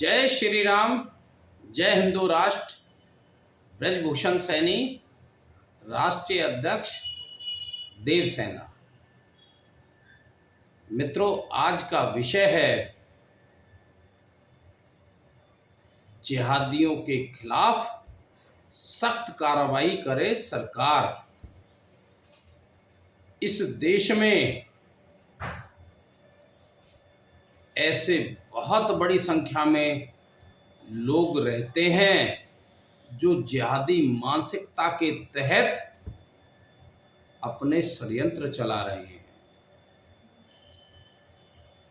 जय श्री राम। जय हिंदू राष्ट्र। ब्रजभूषण सैनी, राष्ट्रीय अध्यक्ष देवसेना। मित्रों, आज का विषय है जिहादियों के खिलाफ सख्त कार्रवाई करे सरकार। इस देश में ऐसे बहुत बड़ी संख्या में लोग रहते हैं जो जिहादी मानसिकता के तहत अपने षड्यंत्र चला रहे हैं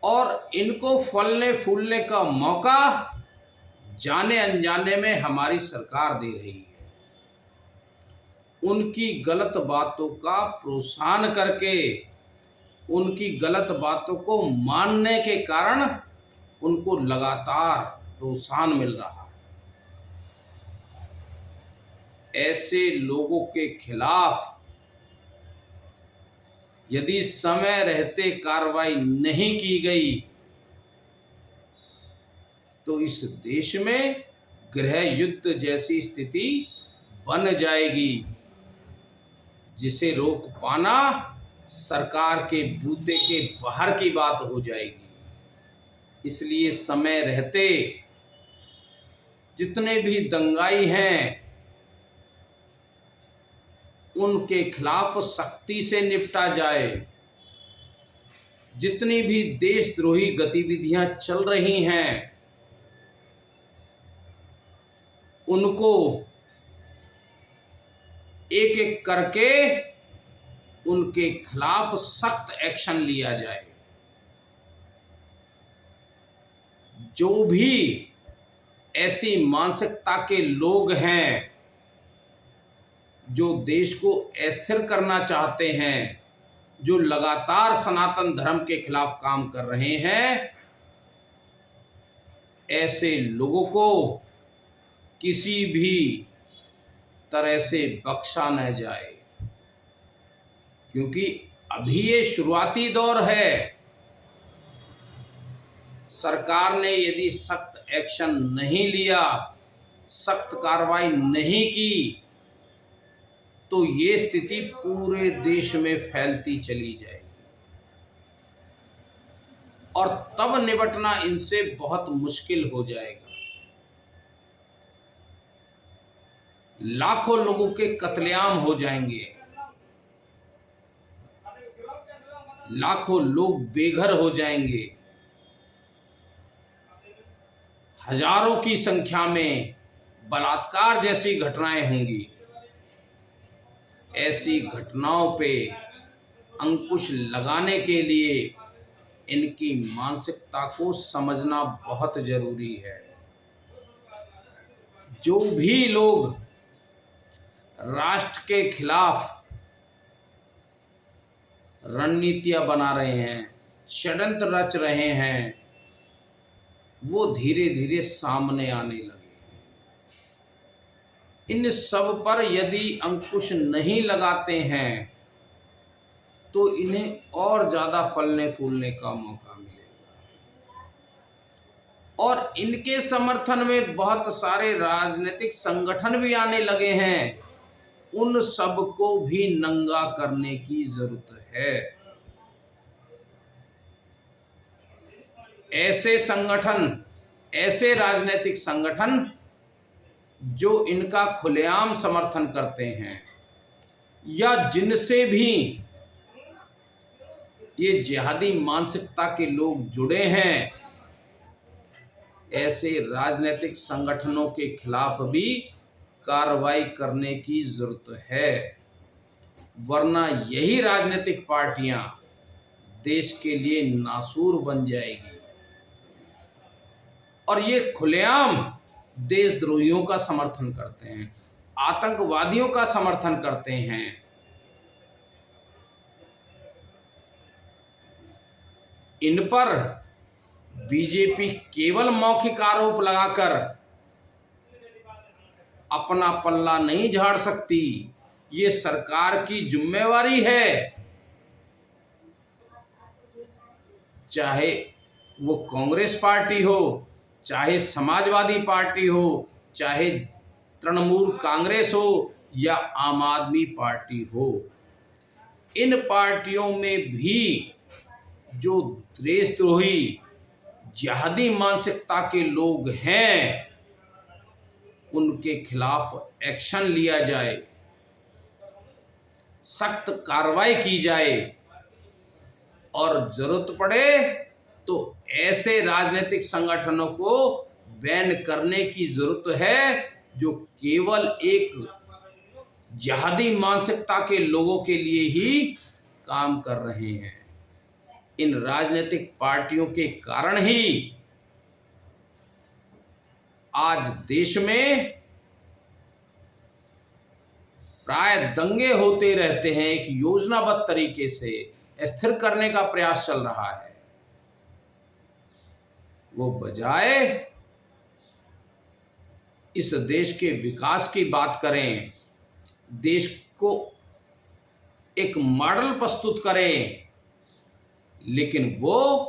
और इनको फलने फूलने का मौका जाने अनजाने में हमारी सरकार दे रही है। उनकी गलत बातों का प्रोत्साहन करके, उनकी गलत बातों को मानने के कारण उनको लगातार प्रोत्साहन मिल रहा है। ऐसे लोगों के खिलाफ यदि समय रहते कार्रवाई नहीं की गई तो इस देश में गृह युद्ध जैसी स्थिति बन जाएगी, जिसे रोक पाना सरकार के बूते के बाहर की बात हो जाएगी। इसलिए समय रहते जितने भी दंगाई हैं उनके खिलाफ सख्ती से निपटा जाए। जितनी भी देशद्रोही गतिविधियां चल रही हैं उनको एक एक करके उनके खिलाफ सख्त एक्शन लिया जाए। जो भी ऐसी मानसिकता के लोग हैं जो देश को अस्थिर करना चाहते हैं, जो लगातार सनातन धर्म के खिलाफ काम कर रहे हैं, ऐसे लोगों को किसी भी तरह से बख्शा न जाए, क्योंकि अभी ये शुरुआती दौर है। सरकार ने यदि सख्त एक्शन नहीं लिया, सख्त कार्रवाई नहीं की तो ये स्थिति पूरे देश में फैलती चली जाएगी और तब निपटना इनसे बहुत मुश्किल हो जाएगा। लाखों लोगों के कत्लेआम हो जाएंगे, लाखों लोग बेघर हो जाएंगे, हजारों की संख्या में बलात्कार जैसी घटनाएं होंगी। ऐसी घटनाओं पे अंकुश लगाने के लिए इनकी मानसिकता को समझना बहुत जरूरी है। जो भी लोग राष्ट्र के खिलाफ रणनीतियां बना रहे हैं, षड्यंत्र रच रहे हैं, वो धीरे धीरे सामने आने लगे। इन सब पर यदि अंकुश नहीं लगाते हैं तो इन्हें और ज्यादा फलने फूलने का मौका मिलेगा और इनके समर्थन में बहुत सारे राजनीतिक संगठन भी आने लगे हैं। उन सब को भी नंगा करने की जरूरत है। ऐसे संगठन, ऐसे राजनीतिक संगठन जो इनका खुलेआम समर्थन करते हैं या जिनसे भी ये जिहादी मानसिकता के लोग जुड़े हैं, ऐसे राजनीतिक संगठनों के खिलाफ भी कार्रवाई करने की जरूरत है। वरना यही राजनीतिक पार्टियां देश के लिए नासूर बन जाएगी और ये खुलेआम देशद्रोहियों का समर्थन करते हैं, आतंकवादियों का समर्थन करते हैं। इन पर बीजेपी केवल मौखिक आरोप लगाकर अपना पल्ला नहीं झाड़ सकती। ये सरकार की जिम्मेवारी है, चाहे वो कांग्रेस पार्टी हो, चाहे समाजवादी पार्टी हो, चाहे तृणमूल कांग्रेस हो या आम आदमी पार्टी हो, इन पार्टियों में भी जो देशद्रोही जिहादी मानसिकता के लोग हैं उनके खिलाफ एक्शन लिया जाए, सख्त कार्रवाई की जाए और जरूरत पड़े तो ऐसे राजनीतिक संगठनों को बैन करने की जरूरत है जो केवल एक जिहादी मानसिकता के लोगों के लिए ही काम कर रहे हैं। इन राजनीतिक पार्टियों के कारण ही आज देश में प्राय दंगे होते रहते हैं। एक योजनाबद्ध तरीके से स्थिर करने का प्रयास चल रहा है, वो बजाय इस देश के विकास की बात करें, देश को एक मॉडल प्रस्तुत करें, लेकिन वो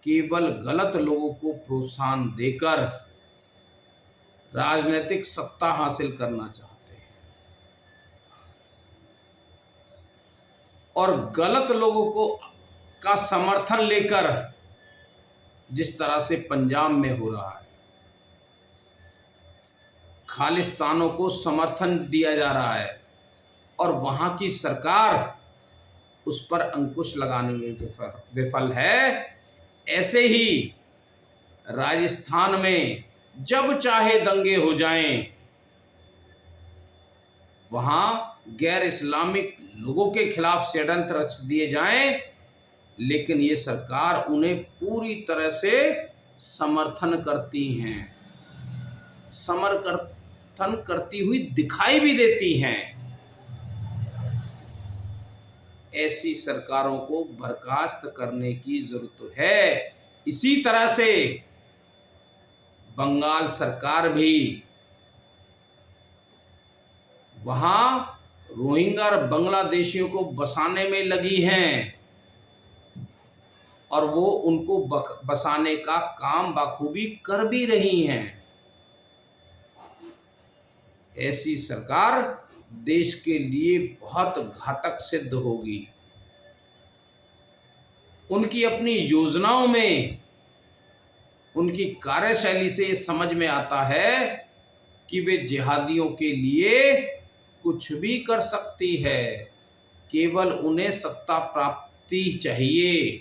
केवल गलत लोगों को प्रोत्साहन देकर राजनीतिक सत्ता हासिल करना चाहते हैं और गलत लोगों को का समर्थन लेकर जिस तरह से पंजाब में हो रहा है, खालिस्तानों को समर्थन दिया जा रहा है और वहां की सरकार उस पर अंकुश लगाने में विफल है। ऐसे ही राजस्थान में जब चाहे दंगे हो जाएं, वहां गैर इस्लामिक लोगों के खिलाफ षड्यंत्र रच दिए जाएं, लेकिन ये सरकार उन्हें पूरी तरह से समर्थन करती हैं, समर्थन करती हुई दिखाई भी देती हैं। ऐसी सरकारों को बर्खास्त करने की जरूरत है। इसी तरह से बंगाल सरकार भी वहां रोहिंग्या और बांग्लादेशियों को बसाने में लगी हैं और वो उनको बसाने का काम बखूबी कर भी रही हैं। ऐसी सरकार देश के लिए बहुत घातक सिद्ध होगी। उनकी अपनी योजनाओं में, उनकी कार्यशैली से समझ में आता है कि वे जिहादियों के लिए कुछ भी कर सकती है, केवल उन्हें सत्ता प्राप्ति चाहिए।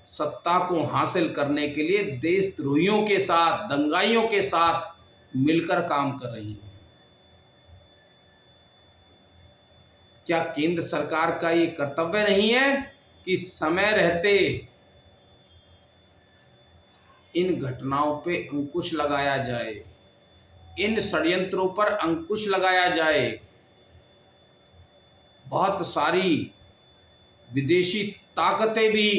सत्ता को हासिल करने के लिए देशद्रोहियों के साथ, दंगाइयों के साथ मिलकर काम कर रही है। क्या केंद्र सरकार का ये कर्तव्य नहीं है कि समय रहते इन घटनाओं पे अंकुश लगाया जाए, इन षड्यंत्रों पर अंकुश लगाया जाए? बहुत सारी विदेशी ताकतें भी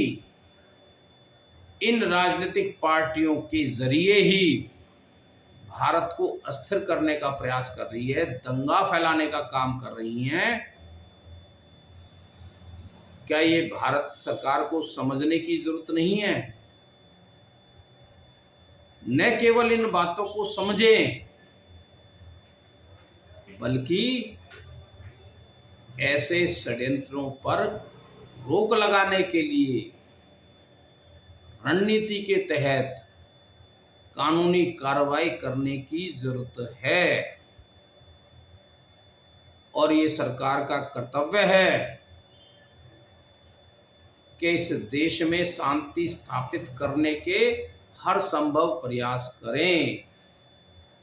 इन राजनीतिक पार्टियों के जरिए ही भारत को अस्थिर करने का प्रयास कर रही है, दंगा फैलाने का काम कर रही हैं। क्या ये भारत सरकार को समझने की जरूरत नहीं है? न केवल इन बातों को समझें, बल्कि ऐसे षड्यंत्रों पर रोक लगाने के लिए रणनीति के तहत कानूनी कार्रवाई करने की जरूरत है और ये सरकार का कर्तव्य है कि इस देश में शांति स्थापित करने के हर संभव प्रयास करें।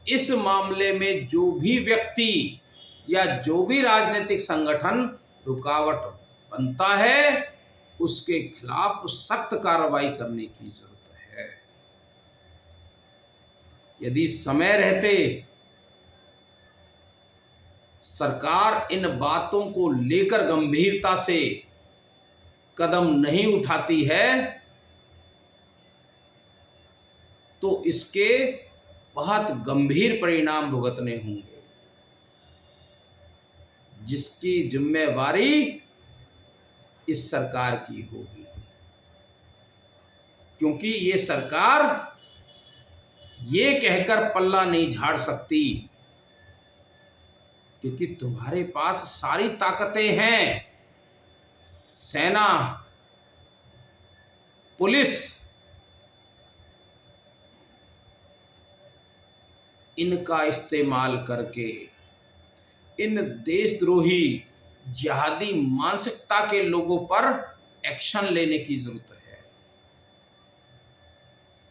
इस मामले में जो भी व्यक्ति या जो भी राजनीतिक संगठन रुकावट बनता है, उसके खिलाफ सख्त कार्रवाई करने की जरूरत है। यदि समय रहते सरकार इन बातों को लेकर गंभीरता से कदम नहीं उठाती है तो इसके बहुत गंभीर परिणाम भुगतने होंगे, जिसकी जिम्मेवारी इस सरकार की होगी, क्योंकि ये सरकार ये कहकर पल्ला नहीं झाड़ सकती, क्योंकि तुम्हारे पास सारी ताकतें हैं। सेना, पुलिस, इनका इस्तेमाल करके इन देशद्रोही जिहादी मानसिकता के लोगों पर एक्शन लेने की जरूरत है।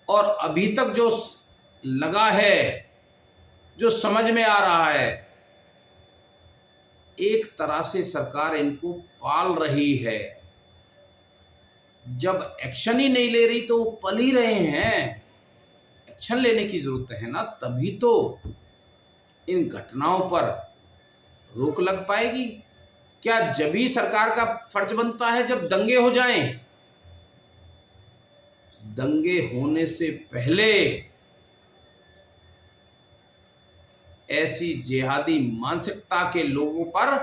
और अभी तक जो लगा है, जो समझ में आ रहा है, एक तरह से सरकार इनको पाल रही है। जब एक्शन ही नहीं ले रही तो वो पल ही रहे हैं। एक्शन लेने की जरूरत है ना, तभी तो इन घटनाओं पर रोक लग पाएगी। क्या जब ही सरकार का फर्ज बनता है जब दंगे हो जाएं? दंगे होने से पहले ऐसी जिहादी मानसिकता के लोगों पर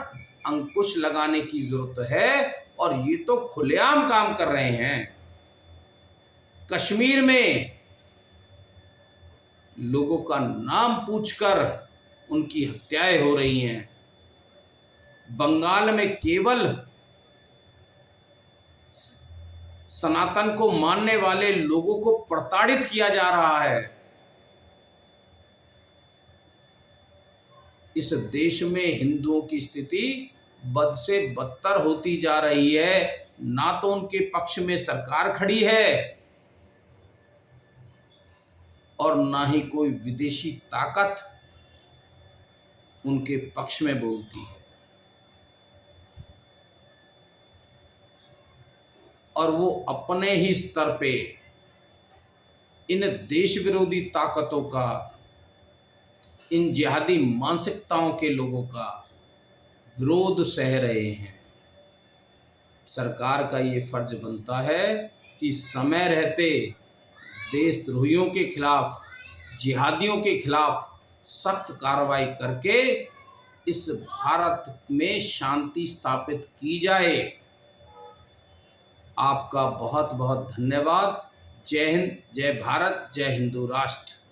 अंकुश लगाने की जरूरत है। और ये तो खुलेआम काम कर रहे हैं। कश्मीर में लोगों का नाम पूछकर उनकी हत्याएं हो रही हैं। बंगाल में केवल सनातन को मानने वाले लोगों को प्रताड़ित किया जा रहा है। इस देश में हिंदुओं की स्थिति बद से बदतर होती जा रही है। ना तो उनके पक्ष में सरकार खड़ी है और ना ही कोई विदेशी ताकत उनके पक्ष में बोलती है। और वो अपने ही स्तर पे इन देश विरोधी ताकतों का, इन जिहादी मानसिकताओं के लोगों का विरोध सह रहे हैं। सरकार का ये फर्ज बनता है कि समय रहते देशद्रोहियों के खिलाफ, जिहादियों के खिलाफ सख्त कार्रवाई करके इस भारत में शांति स्थापित की जाए। आपका बहुत बहुत धन्यवाद। जय हिंद, जय भारत, जय हिंदू राष्ट्र।